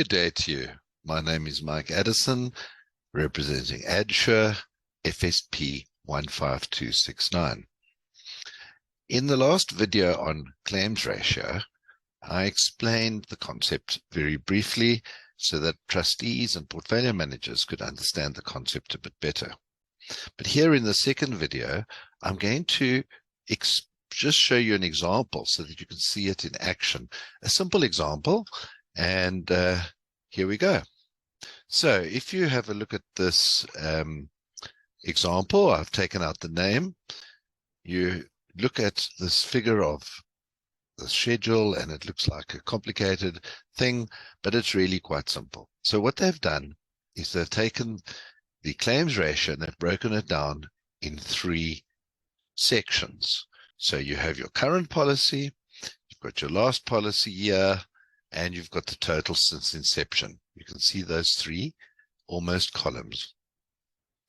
Good day to you. My name is Mike Addison, representing Addsure, FSP 15269. In the last video on claims ratio, I explained the concept very briefly so that trustees and portfolio managers could understand the concept a bit better. But here in the second video, I'm going to just show you an example so that you can see it in action. A simple example, and here we go. So if you have a look at this example, I've taken out the name. You look at this figure of the schedule and it looks like a complicated thing, but it's really quite simple. So what they've done is they've taken the claims ratio and they've broken it down in 3 sections. So you have your current policy, you've got your last policy year, and you've got the total since inception. You can see those 3 almost columns.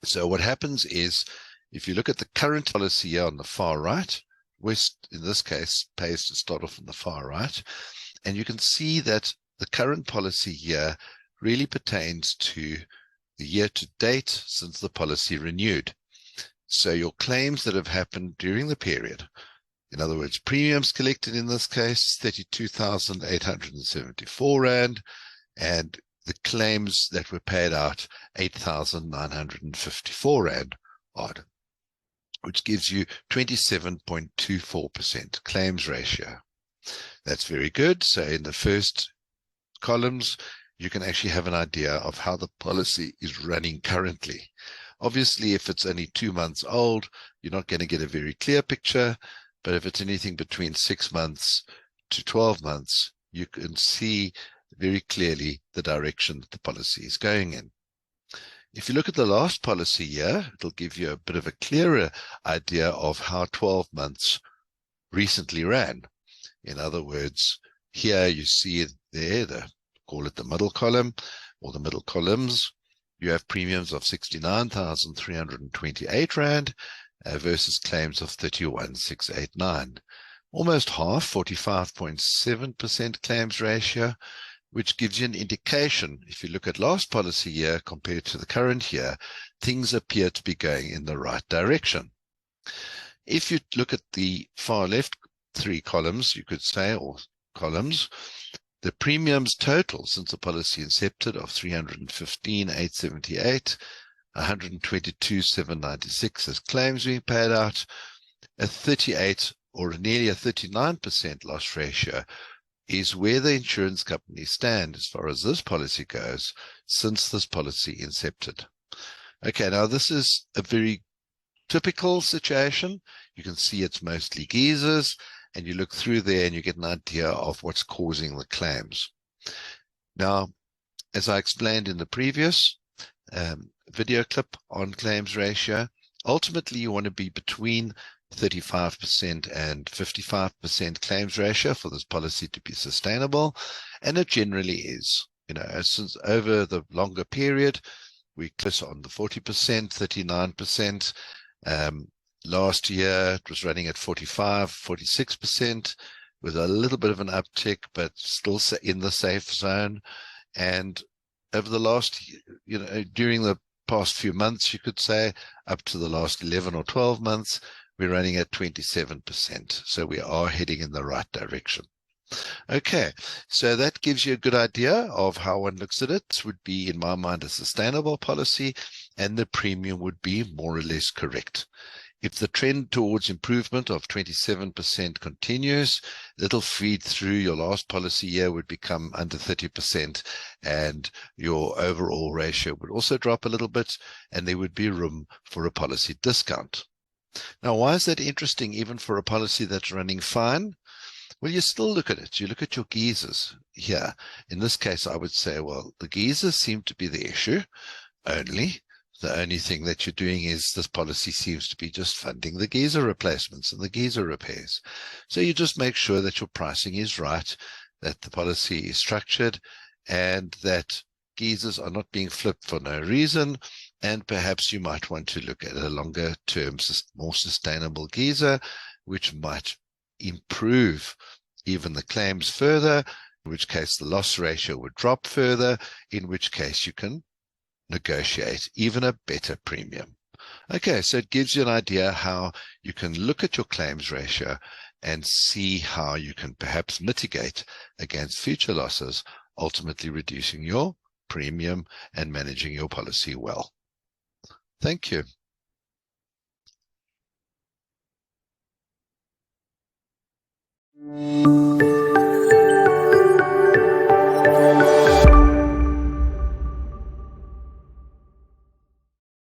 So what happens is, if you look at the current policy year on the far right, West in this case pays to start off on the far right, and you can see that the current policy year really pertains to the year to date since the policy renewed. So your claims that have happened during the period, in other words, premiums collected in this case, 32,874 Rand, and the claims that were paid out, 8,954 Rand odd, which gives you 27.24% claims ratio. That's very good. So in the first columns, you can actually have an idea of how the policy is running currently. Obviously, if it's only 2 months old, you're not going to get a very clear picture. But if it's anything between 6 months to 12 months, you can see very clearly the direction that the policy is going in. If you look at the last policy year, it'll give you a bit of a clearer idea of how 12 months recently ran. In other words, here you see it there, call it the middle column or the middle columns. You have premiums of 69,328 Rand versus claims of 31,689. Almost half, 45.7% claims ratio, which gives you an indication. If you look at last policy year compared to the current year, things appear to be going in the right direction. If you look at the far left 3 columns, you could say, or columns, the premiums total since the policy incepted of 315,878, 122,796 as claims being paid out, a 38 or nearly a 39% loss ratio is where the insurance companies stand as far as this policy goes since this policy incepted. Okay, now this is a very typical situation. You can see it's mostly geysers, and you look through there and you get an idea of what's causing the claims. Now, as I explained in the previous video clip on claims ratio, ultimately you want to be between 35% and 55% claims ratio for this policy to be sustainable, and it generally is. You know, since over the longer period, we close on the 40%, 39%. Last year it was running at 45, 46% with a little bit of an uptick, but still in the safe zone. And over the last, during the past few months, you could say, up to the last 11 or 12 months, we're running at 27%. So we are heading in the right direction. Okay, so that gives you a good idea of how one looks at it. This would be, in my mind, a sustainable policy, and the premium would be more or less correct. If the trend towards improvement of 27% continues, it'll feed through. Your last policy year would become under 30%, and your overall ratio would also drop a little bit, and there would be room for a policy discount. Now, why is that interesting even for a policy that's running fine? Well, you still look at it. You look at your geysers here. In this case, I would say, well, the geysers seem to be the issue only. The only thing that you're doing is this policy seems to be just funding the geyser replacements and the geyser repairs. So you just make sure that your pricing is right, that the policy is structured, and that geysers are not being flipped for no reason. And perhaps you might want to look at a longer term, more sustainable geyser, which might improve even the claims further in which case the loss ratio would drop further, in which case you can negotiate even a better premium. Okay, so it gives you an idea how you can look at your claims ratio and see how you can perhaps mitigate against future losses, ultimately reducing your premium and managing your policy well. Thank you.